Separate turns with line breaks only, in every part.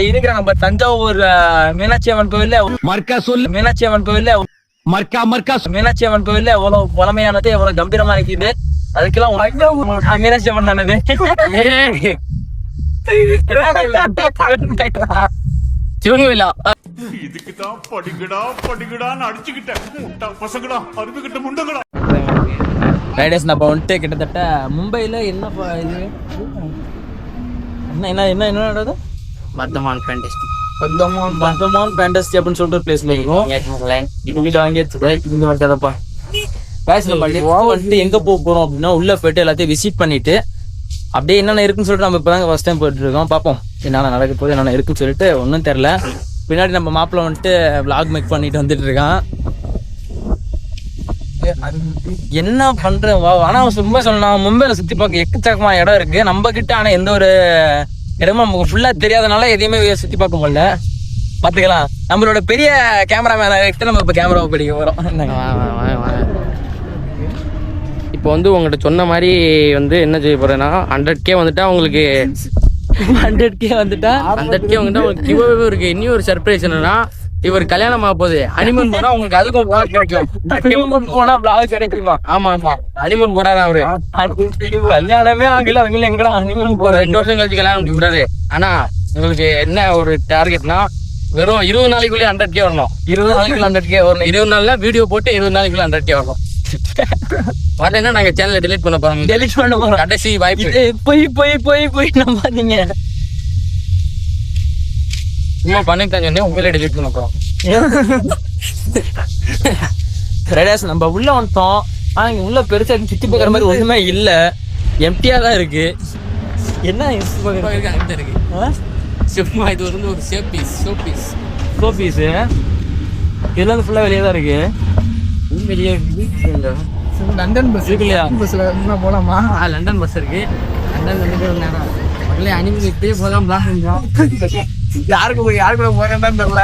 இருக்கிற நம்ம தஞ்சாவூர் மீனாட்சி அம்மன் கோவில்ல
மர்க்கா சொல்லு.
மீனாட்சி அம்மன் கோவில்ல
மர்க்கா
மீனாட்சி அம்மன் கோவில்ல எவ்வளவு பழமையானது எவ்வளவு கம்பீரமா இருக்குது. அதுக்கெல்லாம் மீனாட்சி அம்மன் தானது. சிவகோவிலா
இதுக்குதான் படிக்கடான்னு அடிச்சுக்கிட்டேன். முட்டா பசங்களா, அருமைக்கிட்ட முண்டங்களா.
ரைடர்ஸ் நம்ம வந்துட்டு கிட்டத்தட்ட மும்பையில் என்ன இது என்ன என்ன என்ன என்னது
பர்தமான் ஃபேண்டஸ்டி
ஃபேண்டஸ்டி அப்படின்னு சொல்லிட்டு ஒரு பிளேஸ்ல இருக்கும். வீடு வாங்கி இங்க வந்துட்டப்பா பேசல பண்ணி வந்துட்டு எங்க போறோம் அப்படின்னா உள்ள போயிட்டு எல்லாத்தையும் விசிட் பண்ணிட்டு அப்படியே என்னென்ன இருக்குன்னு சொல்லிட்டு நம்ம இப்பதாங்க ஃபர்ஸ்ட் டைம் போயிட்டு இருக்கோம். பார்ப்போம் என்னென்ன நடக்க போகுது என்னென்ன இருக்குன்னு சொல்லிட்டு ஒன்றும் தெரில. பின்னாடி நம்ம மாப்பிள்ள வந்துட்டு vlog மேக் பண்ணிட்டு வந்துட்டு இருக்கான். என்ன பண்றேன் ஆனா சும்மா சொல்லலாம், மும்பைல சுத்தி பார்க்க எக்கச்சக்கமா இடம் இருக்கு நம்ம கிட்ட. ஆனா எந்த ஒரு இடமும் நமக்கு ஃபுல்லா தெரியாதனால எதையுமே சுத்தி பார்க்க முடியல. பாத்துக்கலாம். நம்மளோட பெரிய கேமராமேன கிட்ட நம்ம இப்ப கேமராவை பிடிக்க போறோம்.
இப்போ வந்து உங்கள்கிட்ட சொன்ன மாதிரி வந்து என்ன செய்ய போறேன்னா 100K வந்துட்டா உங்களுக்கு
100K வந்துட்டா
100K வந்துட்டா உங்களுக்கு கிவ்அவே இருக்கு. இன்னும் ஒரு சர்ப்ரைஸ் என்னன்னா இவர் கல்யாணம் ஆக போகுது. ஹனிமூன் போனா உங்களுக்கு அதுக்கும் vlog கிடைக்கும்.
ஹனிமூன் போனா vlog கிடைக்குமா?
ஆமா ஹனிமூன் போறாரு அவரு.
கல்யாணமே ஆகல அதுக்குள்ள எங்கடா ஹனிமூன் போற?
2 வருஷம் கழிச்சு கல்யாணம் போறாரு. ஆனா உங்களுக்கு என்ன ஒரு டார்கெட்னா வெறும் 20 நாளைக்குள்ளே 100K வரணும்.
20 நாளைக்குள்ள 100K வரணும்.
20 நாள்ல வீடியோ போட்டு 20 நாளைக்குள்ள 100K வரணும். வரலன்னா நாங்க சேனலை டெலீட் பண்ண போறோம்.
டெலிட் பண்ண போறோம்.
கடைசி வாய்ப்பு.
போய் நம்பாதீங்க.
சும்மா பண்ணிட்டு சொன்னேன், உங்களே டெலீட் பண்ண போறோம்.
ரைடர்ஸ் நம்ம உள்ள வந்துட்டோம். ஆனா இங்க உள்ள பெருசா சுத்தி பார்க்குற மாதிரி ஒண்ணுமே இல்ல, எம்டியா தான் இருக்கு. என்ன
இருக்கு சும்மா இது வந்து ஒரு ஷோபீஸ்
இதெல்லாம் வந்து ஃபுல்லா வெளியே தான் இருக்கு.
வெளியே
லண்டன் பஸ் இருக்கு இல்லையா?
பஸ்ல போலாமா? லண்டன் பஸ் இருக்கு. லண்டன் வந்து நேரம் முதல்ல அனிமல் இப்பயே போகலாம் பிளான் செஞ்சோம்.
யாருக்கு போறேன்னு தெரியல.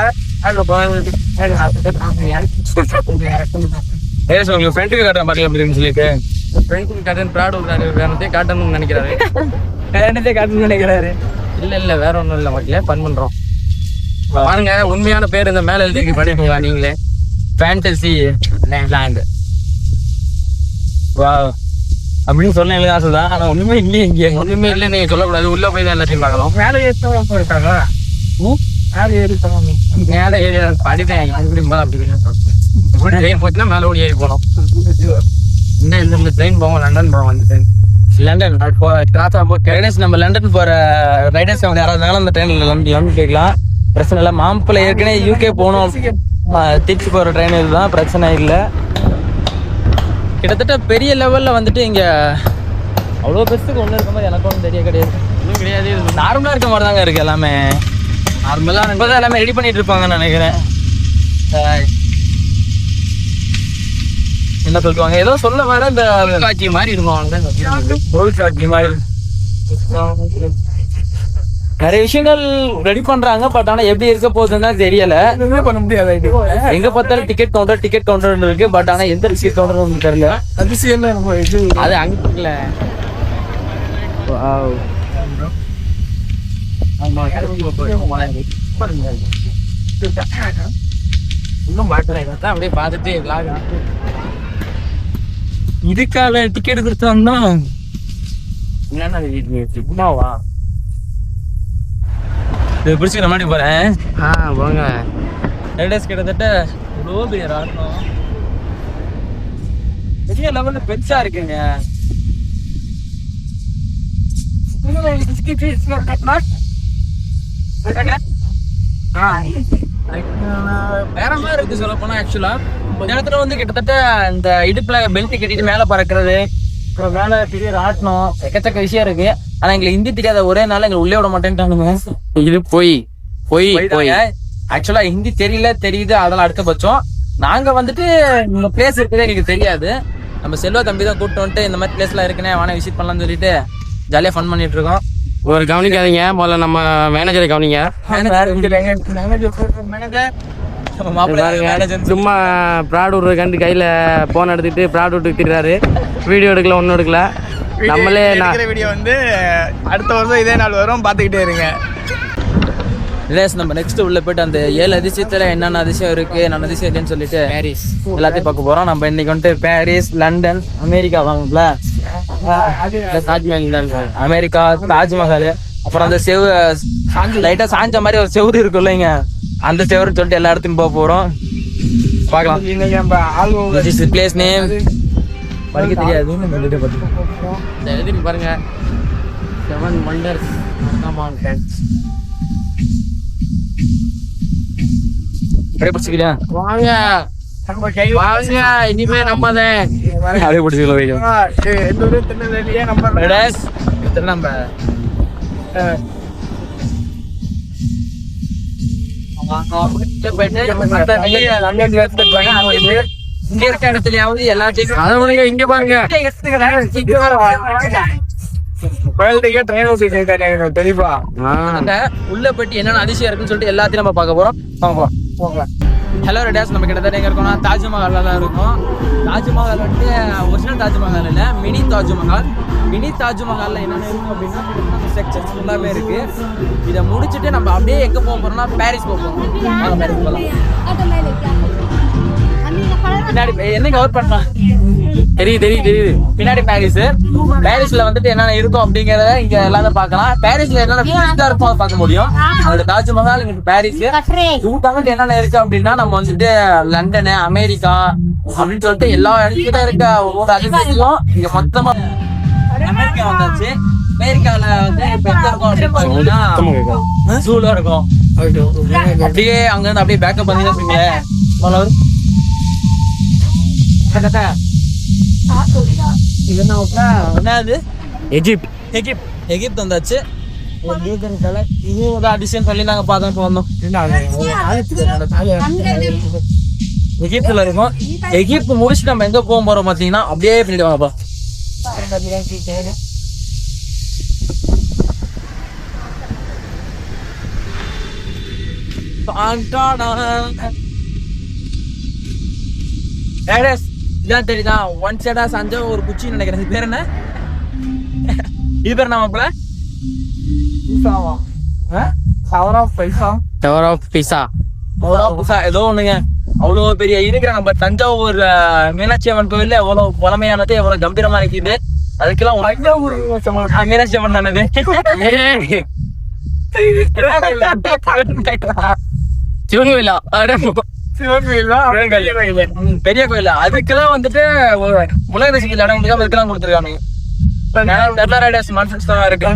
உங்க ஃப்ரெண்டுக்கு காட்டுறேன் பாருங்க அப்படின்னு சொல்லிட்டு
ஃப்ரெண்ட்ஸுக்கு காட்டன் ப்ராட் வேறதே காட்டணும்னு நினைக்கிறாரு.
என்னதே காட்டணும்னு நினைக்கிறாரு.
இல்ல வேற ஒன்றும் இல்லை மக்களே, ஃபன் பண்றோம். பாருங்க உண்மையான பேர் இந்த மேல எழுதி படிப்பீங்களா நீங்களே?
Fantasy land. வா அப்படின்னு சொன்ன எனக்கு ஆசைதான். ஆனா ஒண்ணுமே இல்லையே இங்கே.
ஒண்ணுமே இல்லை நீங்க சொல்லக்கூடாது. உள்ள போய் தான் எல்லாத்தையும் பார்க்கலாம்.
மேலே ஏறிட்டாங்க
மேலே ஏறி படித்தேன் அப்படி ட்ரெயின் போச்சுன்னா மேலே ஓடி ஏறி போனோம். இந்த ட்ரெயின் போவோம், லண்டன் போவோம். அந்த ட்ரெயின்
லண்டன் ரைடர்ஸ் நம்ம லண்டன் போற ரைடர்ஸ் அவங்க யாராவது இருந்தாலும் அந்த ட்ரெயின்ல வந்து கேட்கலாம். பிரச்சனை இல்லை. மாம்பிள்ள ஏற்கனவே UK போகணும், திருச்சி போற ட்ரெயின் இதுதான், பிரச்சனை இல்லை. கிட்டத்தட்ட பெரிய லெவல்ல வந்துட்டு இங்க அவ்வளோ பெருசுக்கு ஒன்றும் இருக்க மாதிரி எனக்கு ஒன்றும் கிடையாது.
ஒன்றும் கிடையாது.
நார்மலா இருக்க மாதிரி தாங்க இருக்கு எல்லாமே. நார்மலா இப்போதான் எல்லாமே ரெடி பண்ணிட்டு இருப்பாங்கன்னு நினைக்கிறேன். என்ன சொல்லுவாங்க ஏதோ சொல்ல வர இந்த
காட்சி மாதிரி இருக்கும்.
பொருட்காட்சி மாதிரி நிறைய விஷயங்கள் ரெடி பண்றாங்க. பட் ஆனா எப்படி இருக்க போகுதுன்னு தெரியல. பண்ண முடியாது. எங்க பார்த்தாலும் டிக்கெட் கவுண்டர் இருக்கு. பட் ஆனா எந்த டிக்கெட் கவுண்டர் தெரியல. அதிசயம் அது அங்க இல்ல.
இன்னும் மாட்டேன் அப்படியே பார்த்துட்டு
இதுக்காக டிக்கெட் கொடுத்தாங்கன்னா
சும்மாவா
இதை பிடிச்சிக்கிற மாதிரி போறேன்.
போங்க.
ரைடர்ஸ் கிட்டத்தட்ட இவ்வளோ பெரிய ராட்டணும் பெரிய லெவல்ல பெருசா இருக்குங்க. வேற மாதிரி இருக்கு சொல்ல போனா. ஆக்சுவலா இந்த இடத்துல வந்து கிட்டத்தட்ட இந்த இடுப்புல பெல்ட் கட்டிட்டு மேல பறக்கிறது, அப்புறம் மேல பெரிய ராட்டணும், எக்கச்சக்க விஷயம் இருக்கு. ஆனா எங்களுக்கு ஹிந்தி தெரியாத ஒரே நாள் எங்களை உள்ளே விட மாட்டேன்ட்டானுங்க.
இது போய்
ஆக்சுவலா ஹிந்தி தெரியுது அதெல்லாம் அடுத்த பட்சம். நாங்க வந்துட்டு இந்த பிளேஸ் இருக்குதே எங்களுக்கு தெரியாது. நம்ம செல்வா தம்பி தான் கூப்பிட்டு வந்துட்டு இந்த மாதிரி பிளேஸ் எல்லாம் இருக்குன்னே வாங்க விசிட் பண்ணலாம்னு சொல்லிட்டு ஜாலியா ஃபன் பண்ணிட்டு இருக்கோம்.
ஒரு கவனிக்காதீங்க, முதல்ல நம்ம மேனேஜரை கவனிங்க. சும்மா ப்ராட் விடுறதுக்காண்டி கையில போன் எடுத்துட்டு ப்ராட் விட்டு திட்டுறாரு. வீடியோ எடுக்கல, ஒன்னும் எடுக்கல. நம்மளே
வீடியோ வந்து அடுத்த வருஷம் இதே நாள் வரும், பார்த்துக்கிட்டே இருங்க.
ரிலேஸ் நம்ம நெக்ஸ்ட் உள்ள போயிட்டு அந்த 7 அதிசயத்துல என்னென்ன அதிசயம் இருக்கு என்னென்ன அதிசயம் இல்லைன்னு சொல்லிட்டு
பாரிஸ்
எல்லாத்தையும் பார்க்க போறோம். நம்ம இன்னைக்கு வந்துட்டு பாரிஸ், லண்டன், அமெரிக்கா வாங்கல,
தாஜ்மஹால் தான்
அமெரிக்கா, தாஜ்மஹால், அப்புறம் அந்த செவு லைட்டா சாஞ்ச மாதிரி ஒரு செவுரு இருக்குல்ல இங்க, அந்த செவருன்னு சொல்லிட்டு எல்லா இடத்தையும் போக போறோம். பார்க்கலாம். பிளேஸ் நேம் படிக்க தெரியாது.
இந்த எழுதி பாருங்க, 7 wonders mountains.
பிடிச்சிக்கிறியா?
வாங்க வாங்க, இனிமே நம்மதான்
அப்படியே பிடிச்சிக்கலாம். நம்ம இங்க இருக்க இடத்துலயாவது எல்லாத்தையும் இங்க பாருங்க. உள்ள போயிட்டு என்னென்ன அதிசயம் இருக்குன்னு சொல்லிட்டு எல்லாத்தையும் நம்ம பார்க்க போறோம். ஹலோ ரெடாஸ், நம்ம கிட்டத்தட்ட எங்க இருக்கோம்னா தாஜ்மஹால்ல தான் இருக்கும். தாஜ்மஹால் வந்துட்டு ஒரிஜினல் தாஜ்மஹால் இல்ல, மினி தாஜ்மஹால். மினி தாஜ்மஹால்ல என்னென்ன இருக்கும் அப்படின்னா ஸ்ட்ரக்சர்ஸ் ஃபுல்லாவே இருக்கு. இதை முடிச்சுட்டு நம்ம அப்படியே எங்க போக போறோம்னா பாரிஸ் போக போறோம். பாரிஸ் போகலாம். பின்னாடி என்ன கவர் பண்றான் தெரியுது. பின்னாடி பாரிஸ்ல வந்துட்டு என்னென்ன இருக்கும் அப்படிங்கறத இங்க எல்லாமே பார்க்கலாம். பாரிஸ்ல என்னென்ன இருக்கும் பார்க்க முடியும். அதோட தாஜ்மஹால் இங்க பாரிஸ். இவங்க என்னென்ன இருக்கு அப்படின்னா நம்ம வந்துட்டு லண்டனு, அமெரிக்கா அப்படின்னு சொல்லிட்டு எல்லா இடத்துலயும் இருக்க ஒவ்வொரு அதிசயம் இங்க மொத்தமா. அமெரிக்கா வந்தாச்சு. அமெரிக்கால வந்து ஜூல இருக்கும். அப்படியே அங்க இருந்து அப்படியே பேக்கப் பண்ணி என்னது எகிப்து வந்தாச்சு. அதிசயம் சொல்லி நாங்க பார்த்து வந்தோம். எகிப்துல இருக்கோம். எகிப்து முடிச்சு நம்ம எங்க போக போறோம் பாத்தீங்கன்னா அப்படியே பண்ணிட்டு வாங்கப்பா. இதான் தெரியுதா, ஒன் சைடா சாஞ்ச ஒரு குச்சி நினைக்கிறேன். இது பேர் என்ன? இது பேர் நம்ம டவர் ஆஃப் பிசா ஏதோ ஒண்ணுங்க. அவ்வளவு பெரிய இருக்கிற நம்ம தஞ்சாவூர் மீனாட்சி அம்மன் கோவில்ல எவ்வளவு பழமையானது, எவ்வளவு கம்பீரமா இருக்குது. அதுக்கெல்லாம் மீனாட்சி அம்மன் தானது. பெரிய கோயில். அதுக்கெல்லாம் வந்துட்டு உலக ரசிகை இடம் அதுக்கெல்லாம் கொடுத்துருக்காங்க. இருக்கு.